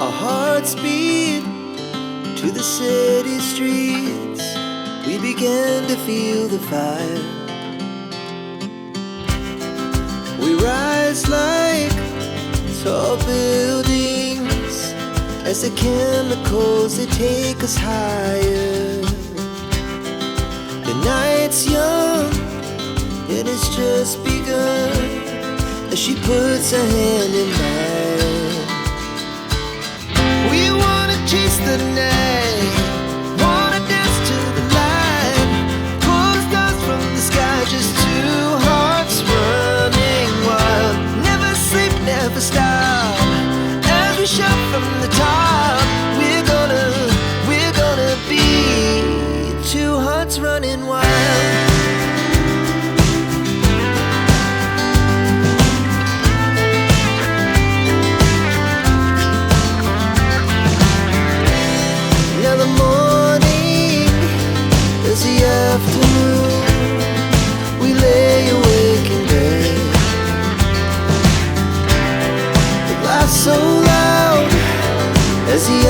Our hearts beat to the city streets. We began to feel the fire. We rise like tall buildings as the chemicals, they take us higher. The night's young, it has just begun as she puts her hand in mine. We wanna chase the night, wanna dance to the light, pull the stars from the sky, just two hearts running wild. Never sleep, never stop, as we shout from the top. We're gonna be two hearts running wild. Now the morning is the afternoon. We lay awake in bed. The laughs so loud as the